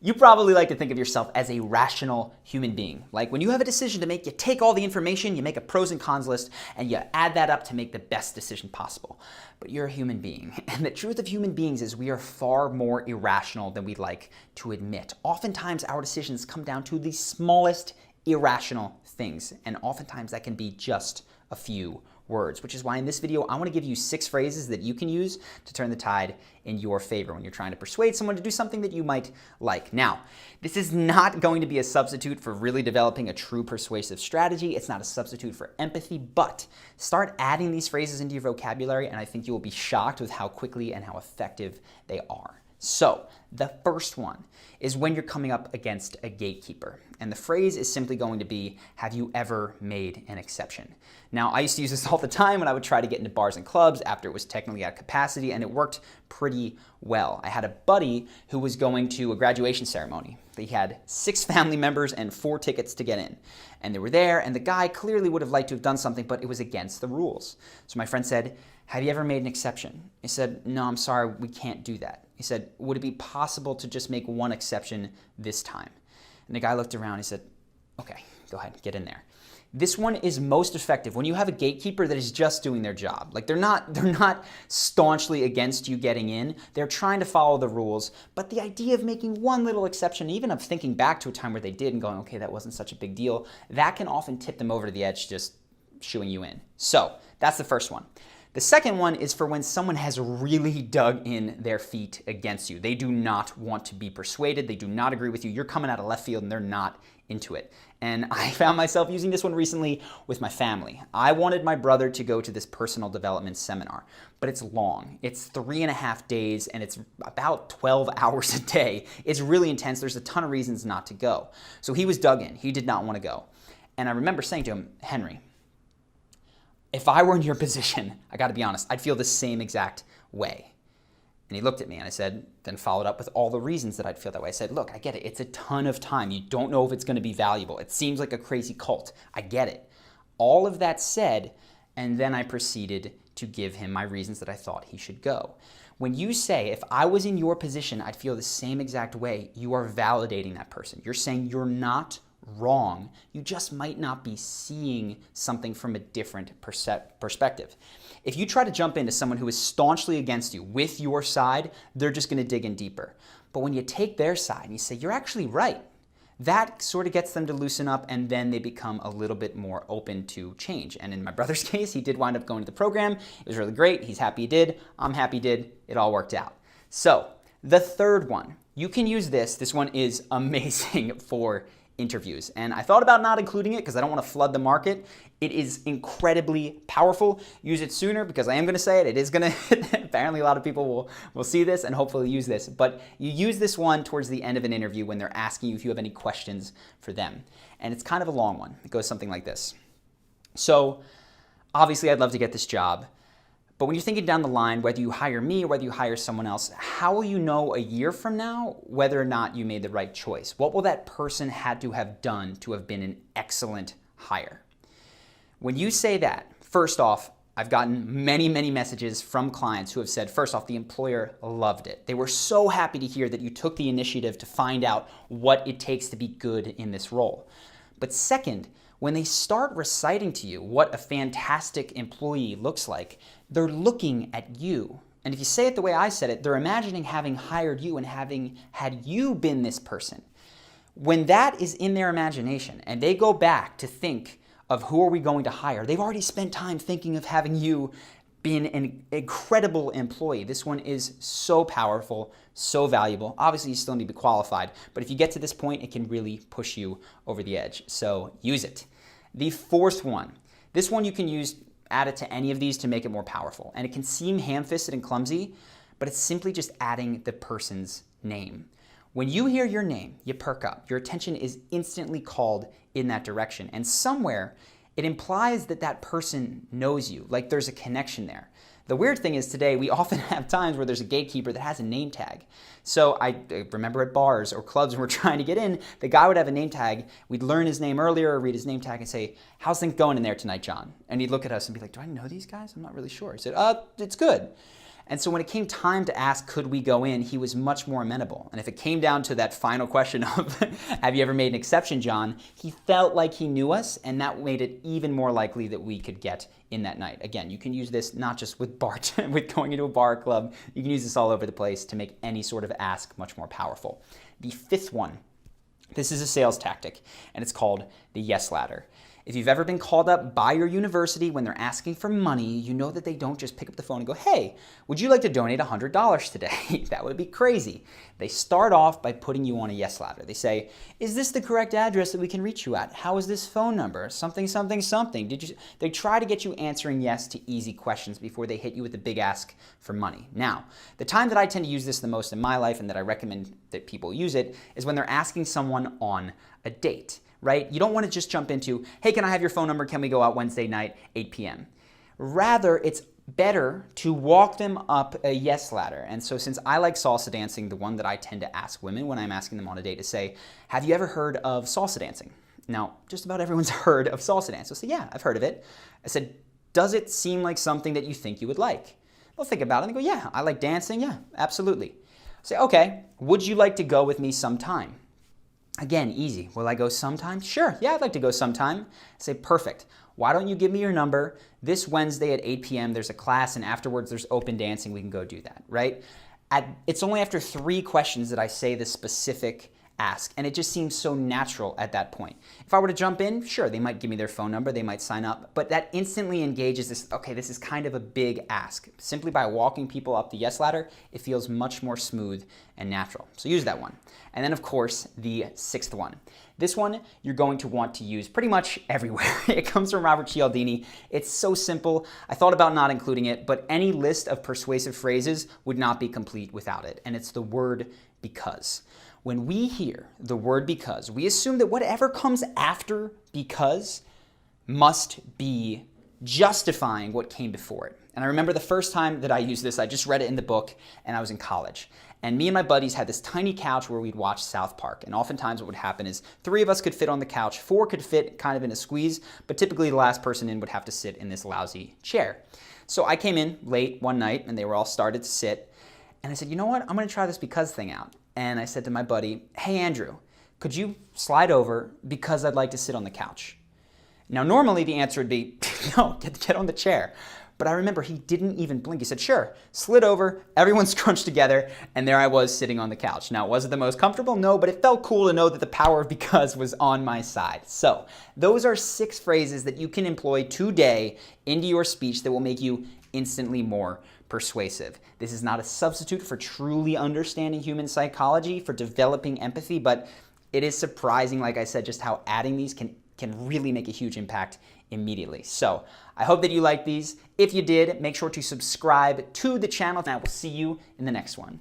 You probably like to think of yourself as a rational human being. Like when you have a decision to make, you take all the information, you make a pros and cons list, and you add that up to make the best decision possible. But you're a human being. And the truth of human beings is we are far more irrational than we'd like to admit. Oftentimes our decisions come down to the smallest irrational things. And oftentimes that can be just a few words, which is why in this video, I want to give you 6 phrases that you can use to turn the tide in your favor when you're trying to persuade someone to do something that you might like. Now, this is not going to be a substitute for really developing a true persuasive strategy. It's not a substitute for empathy, but start adding these phrases into your vocabulary, and I think you will be shocked with how quickly and how effective they are. So, the first one is when you're coming up against a gatekeeper. And the phrase is simply going to be, have you ever made an exception? Now, I used to use this all the time when I would try to get into bars and clubs after it was technically at capacity, and it worked pretty well. I had a buddy who was going to a graduation ceremony. He had 6 family members and 4 tickets to get in. And they were there, and the guy clearly would have liked to have done something, but it was against the rules. So my friend said, have you ever made an exception? He said, no, I'm sorry, we can't do that. He said, would it be possible to just make one exception this time? And the guy looked around and he said, okay, go ahead, get in there. This one is most effective when you have a gatekeeper that is just doing their job. Like they're not staunchly against you getting in. They're trying to follow the rules. But the idea of making one little exception, even of thinking back to a time where they did and going, okay, that wasn't such a big deal, that can often tip them over to the edge, just shooing you in. So that's the first one. The second one is for when someone has really dug in their feet against you. They do not want to be persuaded. They do not agree with you. You're coming out of left field and they're not into it. And I found myself using this one recently with my family. I wanted my brother to go to this personal development seminar, but it's long. It's 3.5 days and it's about 12 hours a day. It's really intense. There's a ton of reasons not to go. So he was dug in. He did not want to go. And I remember saying to him, Henry, if I were in your position, I got to be honest, I'd feel the same exact way. And he looked at me and I said, then followed up with all the reasons that I'd feel that way. I said, look, I get it. It's a ton of time. You don't know if it's going to be valuable. It seems like a crazy cult. I get it. All of that said, and then I proceeded to give him my reasons that I thought he should go. When you say, if I was in your position, I'd feel the same exact way, you are validating that person. You're saying you're not wrong. You just might not be seeing something from a different perspective. If you try to jump into someone who is staunchly against you with your side, they're just going to dig in deeper. But when you take their side and you say, you're actually right, that sort of gets them to loosen up and then they become a little bit more open to change. And in my brother's case, he did wind up going to the program. It was really great. He's happy he did. I'm happy he did. It all worked out. So the third one, you can use this. This one is amazing for interviews. And I thought about not including it because I don't want to flood the market. It is incredibly powerful. Use it sooner because I am going to say it. It is going to, apparently a lot of people will see this and hopefully use this. But you use this one towards the end of an interview when they're asking you if you have any questions for them. And it's kind of a long one. It goes something like this. So obviously I'd love to get this job. But when you're thinking down the line, whether you hire me or whether you hire someone else, how will you know a year from now whether or not you made the right choice? What will that person had to have done to have been an excellent hire? When you say that, first off, I've gotten many, many messages from clients who have said, first off, the employer loved it. They were so happy to hear that you took the initiative to find out what it takes to be good in this role. But second, when they start reciting to you what a fantastic employee looks like, they're looking at you. And if you say it the way I said it, they're imagining having hired you and having had you been this person. When that is in their imagination and they go back to think of who are we going to hire, they've already spent time thinking of having you being an incredible employee. This one is so powerful, so valuable. Obviously, you still need to be qualified, but if you get to this point, it can really push you over the edge. So use it. The fourth one, this one you can use, add it to any of these to make it more powerful. And it can seem ham-fisted and clumsy, but it's simply just adding the person's name. When you hear your name, you perk up. Your attention is instantly called in that direction. And somewhere, it implies that that person knows you, like there's a connection there. The weird thing is today, we often have times where there's a gatekeeper that has a name tag. So I remember at bars or clubs when we're trying to get in, the guy would have a name tag. We'd learn his name earlier or read his name tag and say, how's things going in there tonight, John? And he'd look at us and be like, do I know these guys? I'm not really sure. He said, it's good. And so when it came time to ask, could we go in, he was much more amenable. And if it came down to that final question of, have you ever made an exception, John? He felt like he knew us, and that made it even more likely that we could get in that night. Again, you can use this not just with with going into a bar club. You can use this all over the place to make any sort of ask much more powerful. The fifth one, this is a sales tactic, and it's called the yes ladder. If you've ever been called up by your university when they're asking for money, you know that they don't just pick up the phone and go, hey, would you like to donate $100 today? That would be crazy. They start off by putting you on a yes ladder. They say, is this the correct address that we can reach you at? How is this phone number? Something, something, something. They try to get you answering yes to easy questions before they hit you with the big ask for money. Now, the time that I tend to use this the most in my life and that I recommend that people use it is when they're asking someone on a date. Right? You don't want to just jump into, hey, can I have your phone number? Can we go out Wednesday night, 8 p.m.? Rather, it's better to walk them up a yes ladder. And so since I like salsa dancing, the one that I tend to ask women when I'm asking them on a date is say, have you ever heard of salsa dancing? Now, just about everyone's heard of salsa dance. They'll say, yeah, I've heard of it. I said, does it seem like something that you think you would like? They'll think about it and they go, yeah, I like dancing. Yeah, absolutely. I say, okay, would you like to go with me sometime? Again, easy. Will I go sometime? Sure. Yeah, I'd like to go sometime. I say, perfect. Why don't you give me your number? This Wednesday at 8 p.m. there's a class, and afterwards there's open dancing. We can go do that, right? It's only after 3 questions that I say the specific ask, and it just seems so natural at that point. If I were to jump in, sure, they might give me their phone number, they might sign up, but that instantly engages this, okay, this is kind of a big ask. Simply by walking people up the yes ladder, it feels much more smooth and natural. So use that one. And then, of course, the 6th one. This one you're going to want to use pretty much everywhere. It comes from Robert Cialdini. It's so simple. I thought about not including it, but any list of persuasive phrases would not be complete without it, and it's the word because. When we hear the word because, we assume that whatever comes after because must be justifying what came before it. And I remember the first time that I used this, I just read it in the book and I was in college. And me and my buddies had this tiny couch where we'd watch South Park. And oftentimes what would happen is 3 of us could fit on the couch, 4 could fit kind of in a squeeze, but typically the last person in would have to sit in this lousy chair. So I came in late one night and they were all started to sit. And I said, you know what, I'm gonna try this because thing out. And I said to my buddy, hey Andrew, could you slide over because I'd like to sit on the couch? Now normally the answer would be, no, get on the chair. But I remember he didn't even blink. He said, sure, slid over, everyone scrunched together, and there I was sitting on the couch. Now, was it the most comfortable? No, but it felt cool to know that the power of because was on my side. So those are 6 phrases that you can employ today into your speech that will make you instantly more persuasive. This is not a substitute for truly understanding human psychology, for developing empathy, but it is surprising, like I said, just how adding these can really make a huge impact immediately. So I hope that you like these. If you did, make sure to subscribe to the channel, and I will see you in the next one.